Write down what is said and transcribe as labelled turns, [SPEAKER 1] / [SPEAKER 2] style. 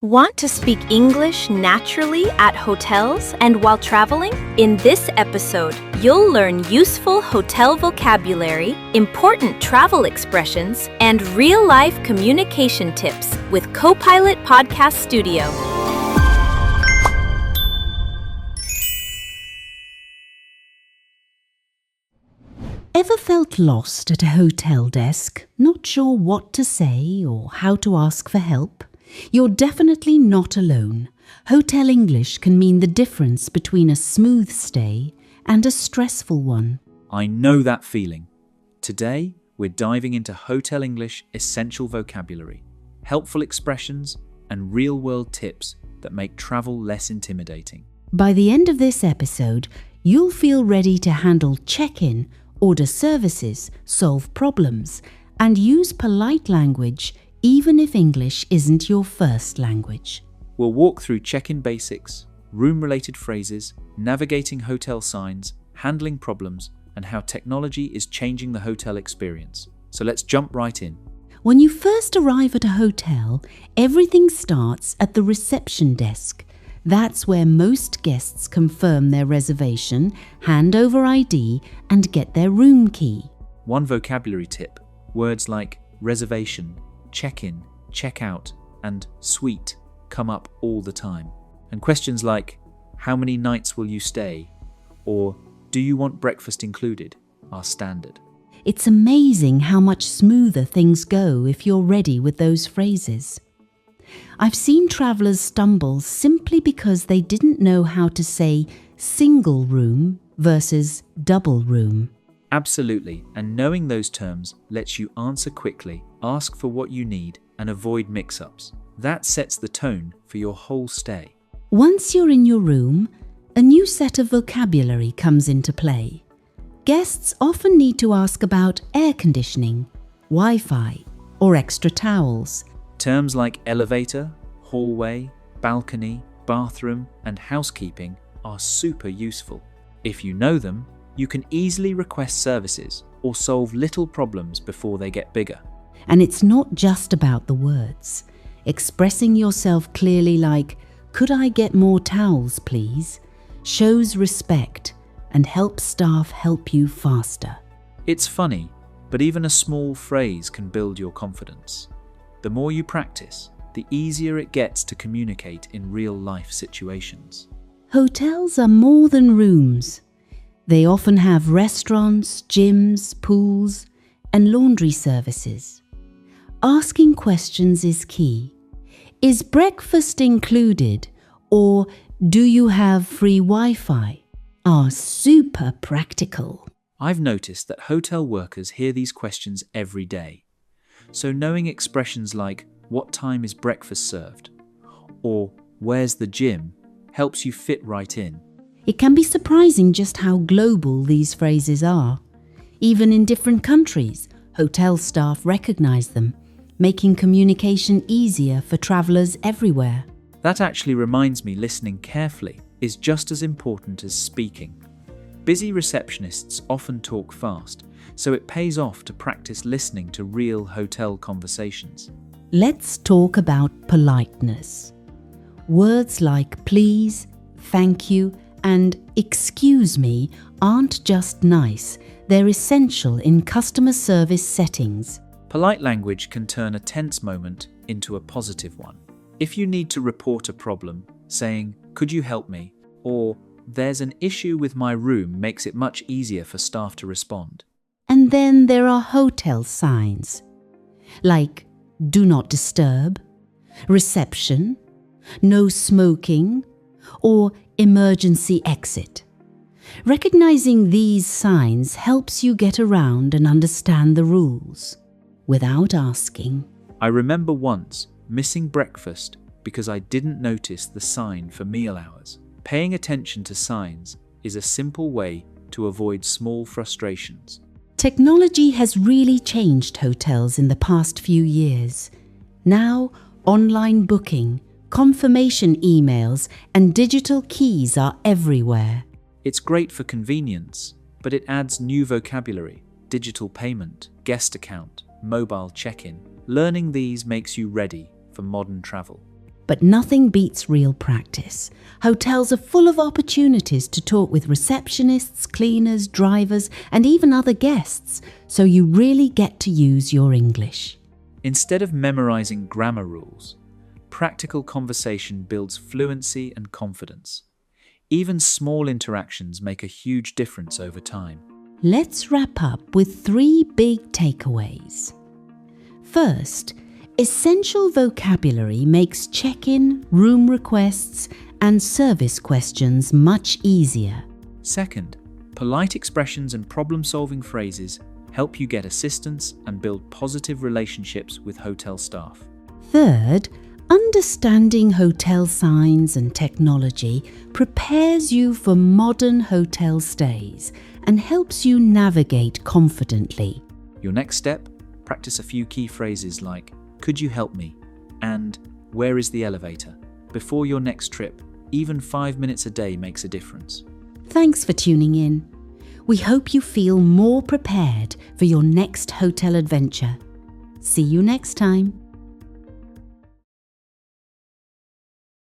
[SPEAKER 1] Want to speak English naturally at hotels and while traveling? In this episode, you'll learn useful hotel vocabulary, important travel expressions, and real-life communication tips with Copilot Podcast Studio.
[SPEAKER 2] Ever felt lost at a hotel desk, not sure what to say or how to ask for help? You're definitely not alone. Hotel English can mean the difference between a smooth stay and a stressful one.
[SPEAKER 3] I know that feeling. Today, we're diving into Hotel English essential vocabulary, helpful expressions, and real-world tips that make travel less intimidating.
[SPEAKER 2] By the end of this episode, you'll feel ready to handle check-in, order services, solve problems, and use polite language even if English isn't your first language.
[SPEAKER 3] We'll walk through check-in basics, room-related phrases, navigating hotel signs, handling problems, and how technology is changing the hotel experience. So let's jump right in.
[SPEAKER 2] When you first arrive at a hotel, everything starts at the reception desk. That's where most guests confirm their reservation, hand over ID, and get their room key.
[SPEAKER 3] One vocabulary tip: words like reservation, check-in, check-out, and suite come up all the time. And questions like, how many nights will you stay? Or, do you want breakfast included? Are standard.
[SPEAKER 2] It's amazing how much smoother things go if you're ready with those phrases. I've seen travellers stumble simply because they didn't know how to say single room versus double room.
[SPEAKER 3] Absolutely, and knowing those terms lets you answer quickly, ask for what you need, and avoid mix-ups. That sets the tone for your whole stay.
[SPEAKER 2] Once you're in your room, a new set of vocabulary comes into play. Guests often need to ask about air conditioning, Wi-Fi, or extra towels.
[SPEAKER 3] Terms like elevator, hallway, balcony, bathroom, and housekeeping are super useful. If you know them, you can easily request services or solve little problems before they get bigger.
[SPEAKER 2] And it's not just about the words. Expressing yourself clearly like, "Could I get more towels, please?" shows respect and helps staff help you faster.
[SPEAKER 3] It's funny, but even a small phrase can build your confidence. The more you practice, the easier it gets to communicate in real-life situations.
[SPEAKER 2] Hotels are more than rooms. They often have restaurants, gyms, pools, and laundry services. Asking questions is key. Is breakfast included? Or do you have free Wi-Fi? Are super practical.
[SPEAKER 3] I've noticed that hotel workers hear these questions every day. So knowing expressions like, what time is breakfast served? Or where's the gym? Helps you fit right in.
[SPEAKER 2] It can be surprising just how global these phrases are. Even in different countries, hotel staff recognize them, making communication easier for travelers everywhere.
[SPEAKER 3] That actually reminds me listening carefully is just as important as speaking. Busy receptionists often talk fast, so it pays off to practice listening to real hotel conversations.
[SPEAKER 2] Let's talk about politeness. Words like please, thank you, and excuse me aren't just nice, they're essential in customer service settings.
[SPEAKER 3] Polite language can turn a tense moment into a positive one. If you need to report a problem, saying, "Could you help me?" or "There's an issue with my room," makes it much easier for staff to respond.
[SPEAKER 2] And then there are hotel signs, like do not disturb, reception, no smoking, or emergency exit. Recognizing these signs helps you get around and understand the rules without asking.
[SPEAKER 3] I remember once missing breakfast because I didn't notice the sign for meal hours. Paying attention to signs is a simple way to avoid small frustrations.
[SPEAKER 2] Technology has really changed hotels in the past few years. Now, online booking, confirmation emails, and digital keys are everywhere.
[SPEAKER 3] It's great for convenience, but it adds new vocabulary, digital payment, guest account, mobile check-in. Learning these makes you ready for modern travel.
[SPEAKER 2] But nothing beats real practice. Hotels are full of opportunities to talk with receptionists, cleaners, drivers, and even other guests, so you really get to use your English.
[SPEAKER 3] Instead of memorizing grammar rules, practical conversation builds fluency and confidence. Even small interactions make a huge difference over time.
[SPEAKER 2] Let's wrap up with 3 big takeaways. First, essential vocabulary makes check-in, room requests, and service questions much easier.
[SPEAKER 3] Second, polite expressions and problem-solving phrases help you get assistance and build positive relationships with hotel staff.
[SPEAKER 2] Third, understanding hotel signs and technology prepares you for modern hotel stays and helps you navigate confidently.
[SPEAKER 3] Your next step, practice a few key phrases like, "Could you help me?" and "Where is the elevator?" Before your next trip. Even 5 minutes a day makes a difference.
[SPEAKER 2] Thanks for tuning in. We hope you feel more prepared for your next hotel adventure. See you next time.